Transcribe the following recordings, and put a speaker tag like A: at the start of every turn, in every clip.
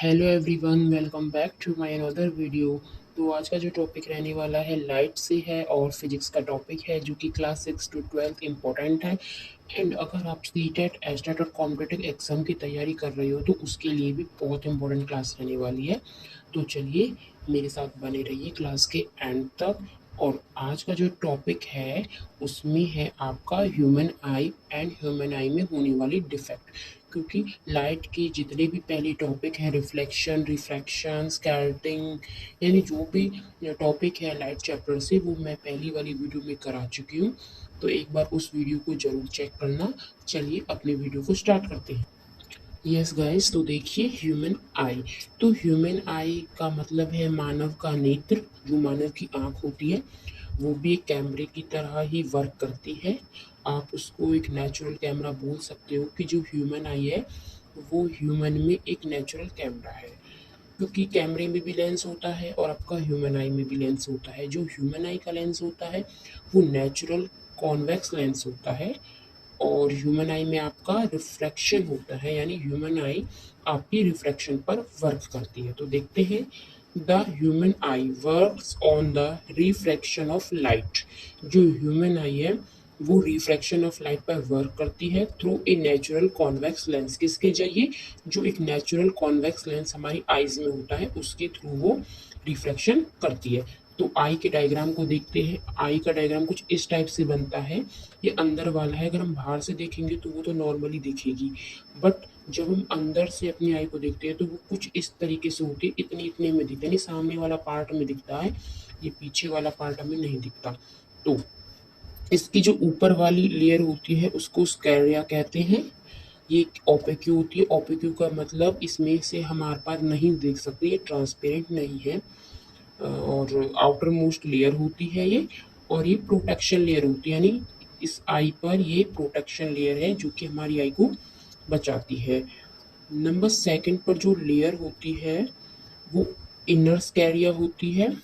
A: Hello everyone, welcome back to my another video. तो आज का जो टॉपिक रहने वाला है लाइट से है और फिजिक्स का टॉपिक है जो कि क्लास 6 टू 12 इम्पोर्टेंट है। एंड अगर आप सीटेट एस्टेट और कॉम्पिटिटिव एग्जाम की तैयारी कर रहे हो तो उसके लिए भी बहुत इंपॉर्टेंट क्लास रहने वाली है। तो चलिए मेरे साथ बने रहिए क्लास के एंड तक। और आज का जो टॉपिक है उसमें है आपका ह्यूमन आई एंड ह्यूमन आई में होने वाली डिफेक्ट। क्योंकि लाइट के जितने भी पहले टॉपिक हैं रिफ्लेक्शन, रिफ्रैक्शन, स्कैटरिंग, यानी जो भी टॉपिक है लाइट चैप्टर से वो मैं पहली वाली वीडियो में करा चुकी हूँ। तो एक बार उस वीडियो को ज़रूर चेक करना। चलिए अपने वीडियो को स्टार्ट करते हैं। यस गाइस, तो देखिए ह्यूमन आई। तो ह्यूमन आई का मतलब है मानव का नेत्र। जो मानव की आँख होती है वो भी एक कैमरे की तरह ही वर्क करती है। आप उसको एक नेचुरल कैमरा बोल सकते हो कि जो ह्यूमन आई है वो ह्यूमन में एक नेचुरल कैमरा है। क्योंकि कैमरे में भी लेंस होता है और आपका ह्यूमन आई में भी लेंस होता है। जो ह्यूमन आई का लेंस होता है वो नेचुरल कॉन्वेक्स लेंस होता है और ह्यूमन आई में आपका रिफ्रैक्शन होता है, यानी ह्यूमन आई आपकी रिफ्रैक्शन पर वर्क करती है। तो देखते हैं, the human I works on the refraction of light. जो ह्यूमन आई है वो रिफ्रैक्शन ऑफ लाइट पर वर्क करती है through a natural convex lens. किसके जरिए? जो एक नेचुरल कॉन्वेक्स लेंस हमारी आईज में होता है उसके थ्रू वो रिफ्रैक्शन करती है। तो आई के डायग्राम को देखते हैं। आई का डायग्राम कुछ इस टाइप से बनता है। ये अंदर वाला है, अगर हम बाहर से देखेंगे तो वो तो नॉर्मली दिखेगी, बट जब हम अंदर से अपनी आई को देखते हैं तो वो कुछ इस तरीके से होती है, इतने इतने में दिखता है, यानी सामने वाला पार्ट में दिखता है, ये पीछे वाला पार्ट हमें नहीं दिखता। तो इसकी जो ऊपर वाली लेयर होती है उसको स्क्लेरा कहते हैं। ये ओपेक्यू होती है। ओपेक्यू का मतलब इसमें से हम आर पार नहीं देख सकते, ये ट्रांसपेरेंट नहीं है। और आउटर मोस्ट लेयर होती है ये, और ये प्रोटेक्शन लेयर होती है, यानी इस आई पर ये प्रोटेक्शन लेयर है जो कि हमारी आई को बचाती है। नंबर सेकंड पर जो लेयर होती है वो इनर स्कैरिया होती है,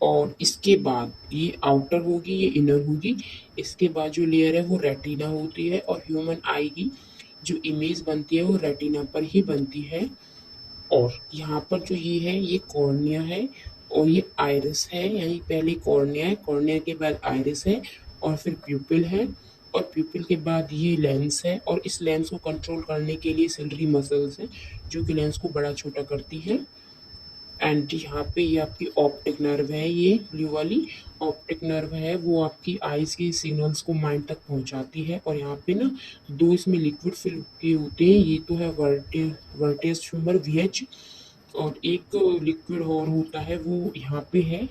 A: और इसके बाद ये आउटर होगी, ये इनर होगी। इसके बाद जो लेयर है वो रेटिना होती है, और ह्यूमन आई की जो इमेज बनती है वो रेटिना पर ही बनती है। और यहाँ पर जो ये है ये कॉर्निया है और ये आइरिस है, यानी पहले कॉर्निया है, कॉर्निया के बाद आइरिस है और फिर प्यूपिल है, और प्यूपिल के बाद ये लेंस है, और इस लेंस को कंट्रोल करने के लिए सिलरी मसल्स हैं जो कि लेंस को बड़ा छोटा करती है। एंड यहाँ पे ये आपकी ऑप्टिक नर्व है, ये ब्लू वाली ऑप्टिक नर्व है, वो आपकी आईज के सिग्नल्स को माइंड तक पहुँचाती है। और यहाँ पे ना दो इसमें लिक्विड फिल के होते हैं, ये तो है वर्टेस ट्यूमर VH, और एक लिक्विड और होता है वो यहाँ पे है।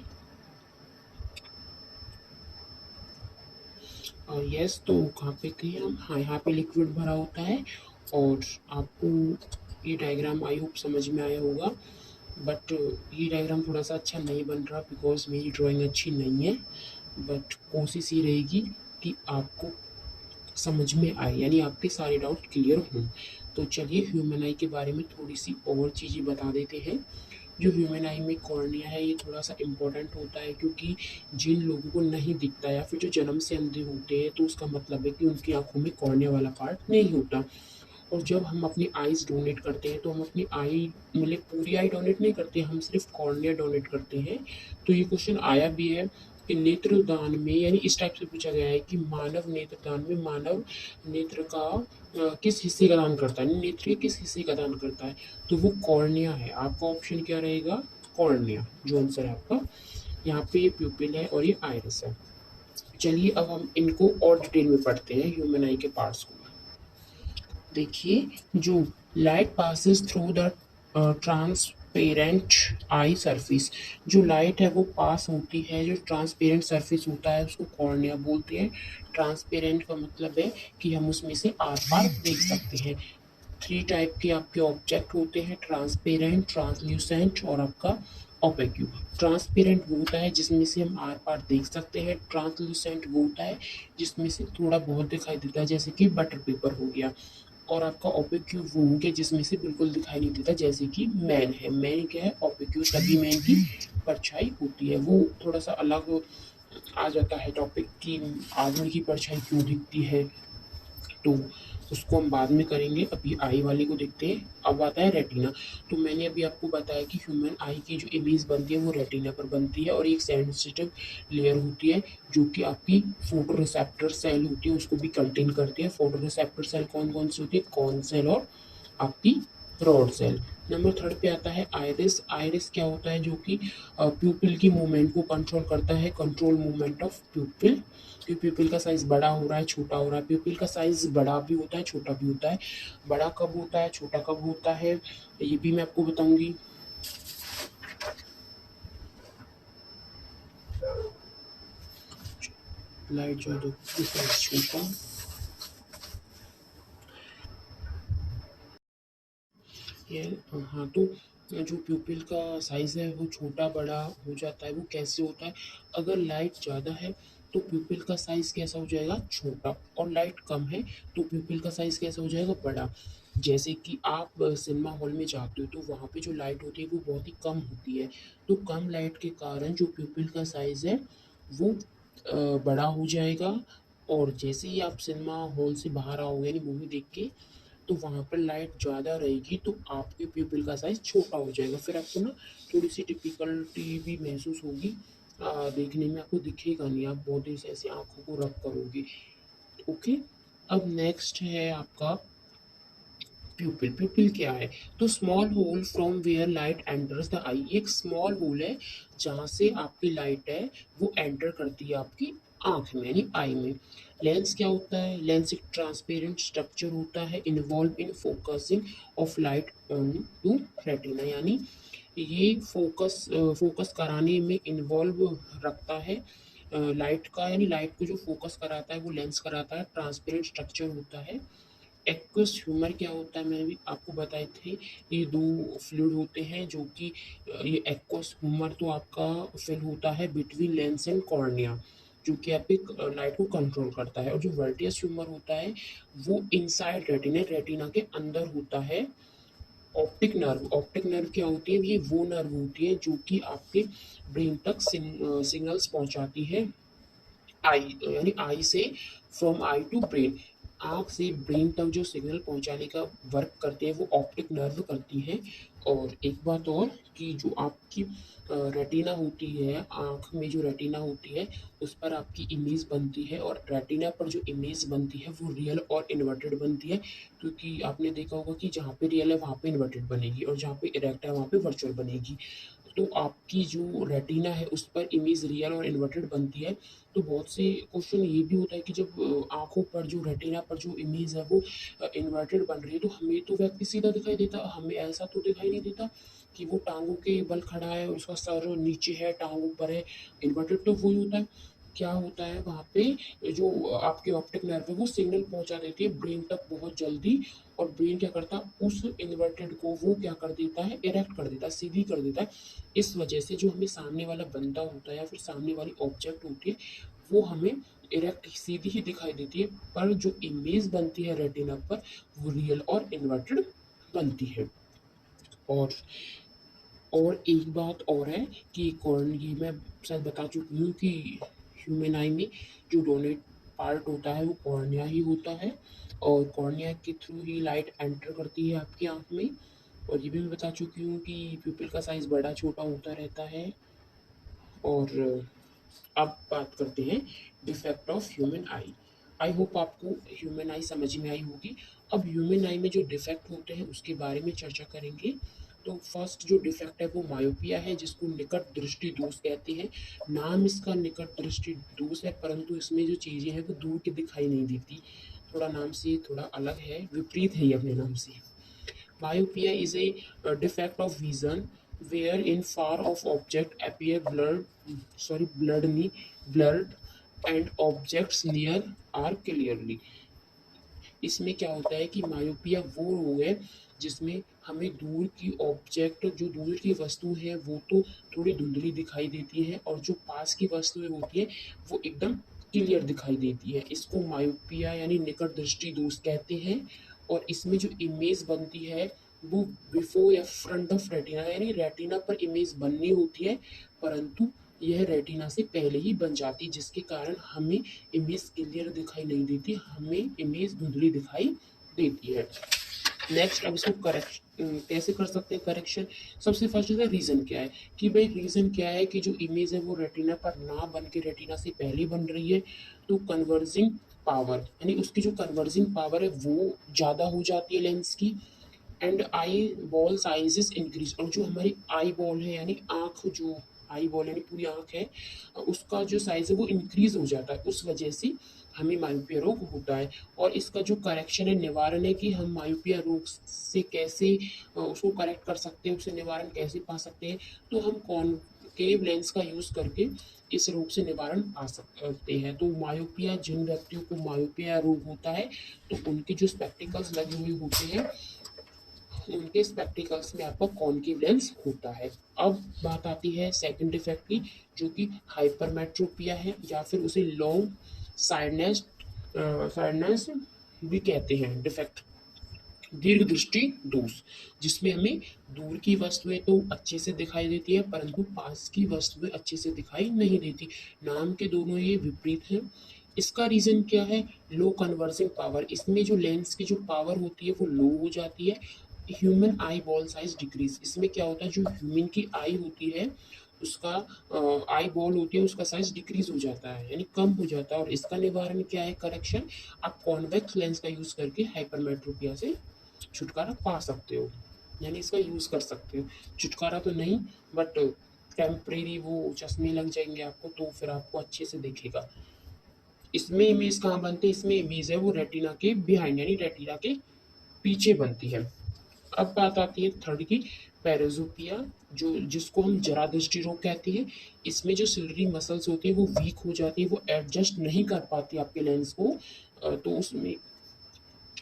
A: और यस, तो कहाँ पे थे हम? हाँ, यहाँ पे लिक्विड भरा होता है। और आपको ये डायग्राम आई होप समझ में आया होगा, बट ये डायग्राम थोड़ा सा अच्छा नहीं बन रहा बिकॉज मेरी ड्राइंग अच्छी नहीं है। बट कोशिश ये रहेगी कि आपको समझ में आए, यानी आपके सारे डाउट क्लियर हों। तो चलिए ह्यूमन आई के बारे में थोड़ी सी और चीज़ें बता देते हैं। जो ह्यूमन आई में कॉर्निया है ये थोड़ा सा इम्पोर्टेंट होता है, क्योंकि जिन लोगों को नहीं दिखता या फिर जो जन्म से अंधे होते हैं तो उसका मतलब है कि उनकी आंखों में कॉर्निया वाला पार्ट नहीं होता। और जब हम अपनी आईज डोनेट करते हैं तो हम अपनी आई मतलब पूरी आई डोनेट नहीं करते, हम सिर्फ कॉर्निया डोनेट करते हैं। तो ये क्वेश्चन आया भी है कि नेत्रदान में, यानी इस टाइप से पूछा गया है कि मानव नेत्रदान में मानव नेत्र का किस हिस्से का दान करता है, नेत्र के किस हिस्से का दान करता है? तो वो कॉर्निया है। आपका ऑप्शन क्या रहेगा? कॉर्निया, जो आंसर है आपका। यहाँ पे ये प्यूपिल है और ये आइरिस है। चलिए अब हम इनको और डिटेल में पढ़ते हैं ह्यूमन आई के पार्ट्स को। देखिए, जो light passes through the transparent I surface, जो लाइट है वो पास होती है, जो ट्रांसपेरेंट सरफेस होता है उसको कॉर्निया बोलते हैं। ट्रांसपेरेंट का मतलब है कि हम उसमें से आर पार देख सकते हैं। थ्री टाइप के आपके ऑब्जेक्ट होते हैं, ट्रांसपेरेंट, ट्रांसल्यूसेंट और आपका ओपेक्यू। ट्रांसपेरेंट वो होता है जिसमें से हम आर पार देख सकते हैं। ट्रांसल्यूसेंट वो होता है जिसमें से थोड़ा बहुत दिखाई देता है, जैसे कि बटर पेपर हो गया। और आपका ओपेक्यू वो हो गया जिसमें से बिल्कुल दिखाई नहीं देता, जैसे कि मैन है। मैन क्या है? ओपेक्यू, तभी मैन की परछाई होती है। वो थोड़ा सा अलग आ जाता है टॉपिक की आदमी की परछाई क्यों दिखती है। तो उसको हम बाद में करेंगे, अभी आई वाले को देखते हैं। अब आता है रेटिना। तो मैंने अभी आपको बताया कि ह्यूमन आई की जो इमेज बनती है वो रेटिना पर बनती है, और एक सेंसिटिव लेयर होती है जो कि आपकी फोटो रिसेप्टर सेल होती है उसको भी कंटेन करती है। फोटो रिसेप्टर सेल कौन कौन सी होती है? कॉन सेल और आपकी रॉड सेल। नंबर थर्ड पे आता है आइरिस। आइरिस क्या होता है? जो कि प्यूपिल की मूवमेंट को कंट्रोल करता है, कंट्रोल मूवमेंट ऑफ प्यूपिल, कि प्यूपिल का साइज बड़ा हो रहा है छोटा हो रहा है। प्यूपिल का साइज बड़ा भी होता है छोटा भी होता है। बड़ा कब होता है छोटा कब होता है ये भी मैं आपको बताऊंगी। लाइट जो है साइज छोटा। ये हाँ, तो जो प्यूपिल का साइज़ है वो छोटा बड़ा हो जाता है। वो कैसे होता है? अगर लाइट ज़्यादा है तो प्यूपिल का साइज़ कैसा हो जाएगा? छोटा। और लाइट कम है तो प्यूपिल का साइज़ कैसा हो जाएगा? बड़ा। जैसे कि आप सिनेमा हॉल में जाते हो तो वहाँ पे जो लाइट होती है वो बहुत ही कम होती है। तो कम लाइट के कारण जो प्यूपिल का साइज़ है वो बड़ा हो जाएगा। और जैसे ही आप सिनेमा हॉल से बाहर आओगे यानी मूवी देख के, तो वहाँ पर लाइट ज़्यादा रहेगी तो आपके प्यूपिल का साइज़ छोटा हो जाएगा। फिर आपको ना थोड़ी सी डिफ़िकल्टी भी महसूस होगी, देखने में आपको दिखेगा नहीं, आप बहुत देर से ऐसे आँखों को रब करोगे। ओके। अब नेक्स्ट है आपका प्यूपिल। प्यूपिल क्या है? तो small hole from where light enters the eye. एक स्मॉल होल है जहाँ से आपकी लाइट है वो एंटर करती है आपकी आंख में यानी आई में। लेंस क्या होता है? लेंस एक ट्रांसपेरेंट स्ट्रक्चर होता है involve in focusing of light on to retina, यानी ये फोकस कराने में इन्वॉल्व रखता है लाइट का, यानी लाइट को जो फोकस कराता है वो लेंस कराता है। ट्रांसपेरेंट स्ट्रक्चर होता है। एक्वस ह्यूमर क्या होता है? मैंने भी आपको बताए थे, ये दो फ्लूइड होते हैं जो कि ये एक्वस ह्यूमर तो आपका फिल होता है बिटवीन लेंस एंड कॉर्निया, जो कि आपके लाइट को कंट्रोल करता है। और जो वर्टियस ह्यूमर होता है वो इनसाइड रेटिना, रेटिना के अंदर होता है। ऑप्टिक नर्व, ऑप्टिक नर्व क्या होती है? ये वो नर्व होती है जो कि आपके ब्रेन तक सिग्नल्स पहुंचाती है। आई यानी आई से, फ्रॉम आई टू ब्रेन, आँख से ब्रेन तक जो सिग्नल पहुंचाने का वर्क करते हैं वो ऑप्टिक नर्व करती है। और एक बात और, कि जो आपकी रेटिना होती है, आँख में जो रेटिना होती है उस पर आपकी इमेज बनती है, और रेटिना पर जो इमेज बनती है वो रियल और इन्वर्टेड बनती है। क्योंकि आपने देखा होगा कि जहाँ पे रियल है वहाँ पे इन्वर्टेड बनेगी, और जहाँ पे इरेक्ट है वहाँ पे वर्चुअल बनेगी। तो आपकी जो रेटिना है उस पर इमेज रियल और इन्वर्टेड बनती है। तो बहुत से क्वेश्चन ये भी होता है कि जब आंखों पर जो रेटिना पर जो इमेज है वो इन्वर्टेड बन रही है तो हमें तो व्यक्ति सीधा दिखाई देता, हमें ऐसा तो दिखाई नहीं देता कि वो टांगों के बल खड़ा है और उसका सर नीचे है टांग ऊपर है। इन्वर्टेड तो वही होता है। क्या होता है वहाँ पे? जो आपके ऑप्टिक नर्व है वो सिग्नल पहुंचा देती है ब्रेन तक बहुत जल्दी, और ब्रेन क्या करता है उस इन्वर्टेड को वो क्या कर देता है? इरेक्ट कर देता है, सीधी कर देता है। इस वजह से जो हमें सामने वाला बंदा होता है या फिर सामने वाली ऑब्जेक्ट होती है वो हमें इरेक्ट सीधी ही दिखाई देती है, पर जो इमेज बनती है रेटिना पर वो रियल और इन्वर्टेड बनती है। और एक बात और है कि ये मैं शायद बता चुकी हूँ कि ह्यूमन आई में जो डोनेट पार्ट होता है वो कॉर्निया ही होता है, और कॉर्निया के थ्रू ही लाइट एंटर करती है आपकी आँख में। और ये भी मैं बता चुकी हूँ कि प्यूपिल का साइज़ बड़ा छोटा होता रहता है। और अब बात करते हैं defect of human I. I hope आपको ह्यूमन आई समझ में आई होगी। अब ह्यूमन आई में जो डिफेक्ट होते हैं उसके बारे में चर्चा करेंगे। तो फर्स्ट जो डिफेक्ट है वो मायोपिया है, जिसको निकट दृष्टि दोष कहते हैं। नाम इसका निकट दृष्टि दोष है, परंतु इसमें जो चीज़ें हैं वो दूर की दिखाई नहीं देती। थोड़ा नाम से थोड़ा अलग है, विपरीत है ये अपने नाम से। Myopia is a defect of vision wherein far off objects appear blurred, and objects near are clearly. इसमें क्या होता है कि मायोपिया वो रोग है जिसमें हमें दूर की ऑब्जेक्ट, जो दूर की वस्तु है वो तो थोड़ी धुंधली दिखाई देती है, और जो पास की वस्तुएं होती है वो एकदम क्लियर दिखाई देती है। इसको मायोपिया यानी निकट दृष्टि दोष कहते हैं। और इसमें जो इमेज बनती है वो बिफोर या फ्रंट ऑफ रेटिना, यानी रेटिना पर इमेज बननी होती है, परंतु यह रेटिना से पहले ही बन जाती है, जिसके कारण हमें इमेज क्लियर दिखाई नहीं देती, हमें इमेज धुंधली दिखाई देती है। नेक्स्ट, अब इसको कैसे कर सकते हैं करेक्शन। सबसे फर्स्ट है रीज़न क्या है, कि भाई रीज़न क्या है कि जो इमेज है वो रेटिना पर ना बन के रेटिना से पहले बन रही है। तो कन्वर्जिंग पावर, यानी उसकी जो कन्वर्जिंग पावर है वो ज़्यादा हो जाती है लेंस की। And eye ball size is increase, और जो हमारी आई बॉल है यानी आँख, जो आई बॉल यानी पूरी आँख है, उसका जो साइज है वो इंक्रीज हो जाता है, उस वजह से हमें मायोपिया रोग होता है। और इसका जो करेक्शन है, निवारण है कि हम मायोपिया रोग से कैसे उसको करेक्ट कर सकते हैं, उससे निवारण कैसे पा सकते हैं। तो हम कॉनकेव लेंस का यूज़ करके इस रोग से निवारण पा सकते हैं। तो मायोपिया, जिन व्यक्तियों को मायोपिया रोग होता है तो उनके जो स्पेक्टिकल्स लगे हुए होते हैं, उनके स्पेक्टिकल्स में आपका कॉनकेव लेंस होता है। अब बात आती है सेकंड डिफेक्ट की, जो कि हाइपरमेट्रोपिया है, या फिर उसे लॉन्ग साइडनेस साइडनेस भी कहते हैं डिफेक्ट, दीर्घ दृष्टि दोष, जिसमें हमें दूर की वस्तुएं तो अच्छे से दिखाई देती है परंतु पास की वस्तुएं अच्छे से दिखाई नहीं देती। नाम के दोनों ये विपरीत हैं। इसका रीजन क्या है, लो कन्वर्सिंग पावर, इसमें जो लेंस की जो पावर होती है वो लो हो जाती है। Human eye ball size decrease, इसमें क्या होता है, जो ह्यूमन की आई होती है उसका आई बॉल होती है उसका साइज डिक्रीज हो जाता है, यानी कम हो जाता है। और इसका निवारण क्या है, करेक्शन, आप कॉन्वेक्स लेंस का यूज करके हाइपरमेट्रोपिया से छुटकारा पा सकते हो, यानी इसका यूज़ कर सकते हो। छुटकारा तो नहीं, बट टेम्परेरी वो चश्मे लग जाएंगे आपको, तो फिर आपको अच्छे से दिखेगा। इसमें इमेज कहाँ बनती है, इसमें इमेज है वो रेटिना के बिहाइंड, यानी रेटिना के पीछे बनती है। अब बात आती है थर्ड की, पैराजोपिया, जो जिसको हम जरा दृष्टि रोग कहते हैं। इसमें जो सिलरी मसल्स होती है वो वीक हो जाती है, वो एडजस्ट नहीं कर पाती आपके लेंस को। तो उसमें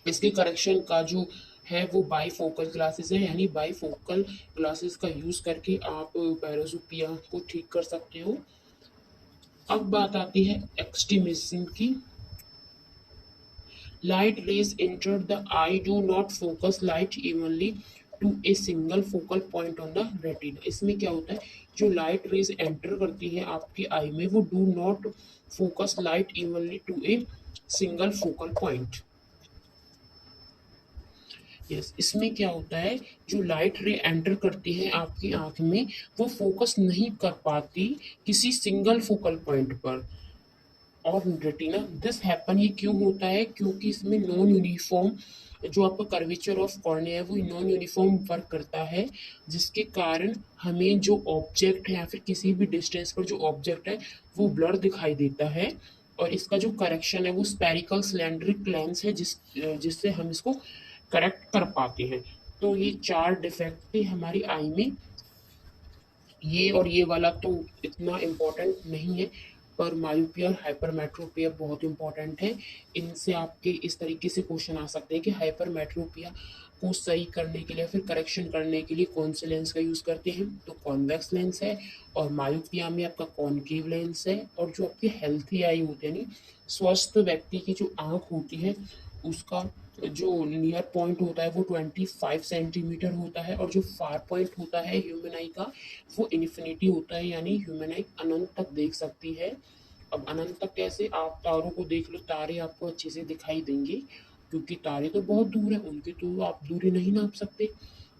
A: इसके करेक्शन का जो है वो बाईफोकल ग्लासेस है, यानी बाईफोकल ग्लासेस का यूज करके आप पैरासोपिया को ठीक कर सकते हो। अब बात आती है एक्सटिमिज्म की। Light rays enter the eye do not focus light evenly to a single focal point on the retina. इसमें क्या होता है, जो लाइट रेज एंटर करती है आपकी आई में वो do not focus light evenly to a single focal point. Yes, इसमें क्या होता है, जो लाइट रे एंटर करती है आपकी आंख में वो फोकस नहीं कर पाती किसी सिंगल फोकल पॉइंट पर। और रेटिना दिस हैपन, ये क्यों होता है, क्योंकि इसमें नॉन यूनिफॉर्म, जो आपका कर्वेचर ऑफ कॉर्निया है वो नॉन यूनिफॉर्म वर्क करता है, जिसके कारण हमें जो ऑब्जेक्ट है या फिर किसी भी डिस्टेंस पर जो ऑब्जेक्ट है वो ब्लर दिखाई देता है। और इसका जो करेक्शन है वो स्पेरिकल सिलेंड्रिक लेंस है, जिससे हम इसको करेक्ट कर पाते हैं। तो ये चार डिफेक्ट थे हमारी आई में। ये और ये वाला तो इतना इम्पोर्टेंट नहीं है, पर मायोपिया और हाइपरमेट्रोपिया बहुत इम्पोर्टेंट है। इनसे आपके इस तरीके से क्वेश्चन आ सकते हैं कि हाइपरमेट्रोपिया को सही करने के लिए फिर करेक्शन करने के लिए कौन से लेंस का यूज़ करते हैं, तो कॉन्वेक्स लेंस है। और मायोपिया में आपका कॉनकेव लेंस है। और जो आपकी हेल्थी आई होती है, यानी स्वस्थ व्यक्ति की जो आँख होती है उसका जो नियर पॉइंट होता है वो 25 सेंटीमीटर होता है, और जो फार पॉइंट होता है ह्यूमन आई का वो इन्फिनिटी होता है, यानी ह्यूमन आई अनंत तक देख सकती है। अब अनंत तक कैसे, आप तारों को देख लो, तारे आपको अच्छे से दिखाई देंगे, क्योंकि तारे तो बहुत दूर है, उनकी तो आप दूरी नहीं नाप सकते।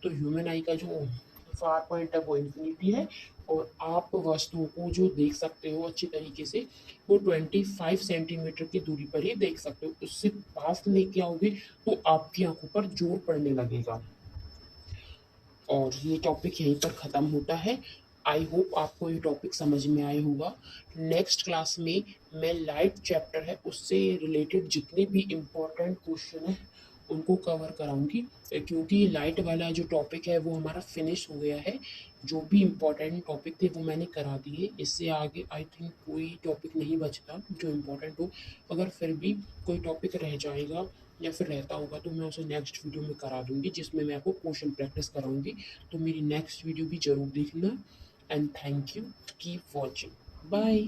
A: तो ह्यूमन आई का जो फार पॉइंट है वो इन्फिनिटी है, और आप वस्तुओं को जो देख सकते हो अच्छी तरीके से वो 25 सेंटीमीटर की दूरी पर ही देख सकते हो। उससे पास लेके आओगे तो आपकी आंखों पर जोर पड़ने लगेगा। और ये टॉपिक यहीं पर ख़त्म होता है। आई होप आपको ये टॉपिक समझ में आया होगा। नेक्स्ट क्लास में मैं लाइट चैप्टर है उससे रिलेटेड जितने भी इम्पोर्टेंट क्वेश्चन हैं उनको कवर कराऊंगी, क्योंकि लाइट वाला जो टॉपिक है वो हमारा फिनिश हो गया है। जो भी इम्पोर्टेंट टॉपिक थे वो मैंने करा दिए, इससे आगे आई थिंक कोई टॉपिक नहीं बचता जो इम्पोर्टेंट हो। अगर फिर भी कोई टॉपिक रह जाएगा या फिर रहता होगा तो मैं उसे नेक्स्ट वीडियो में करा दूंगी, जिसमें मैं आपको क्वेश्चन प्रैक्टिस कराऊंगी। तो मेरी नेक्स्ट वीडियो भी ज़रूर देखना। And thank you, keep watching, bye.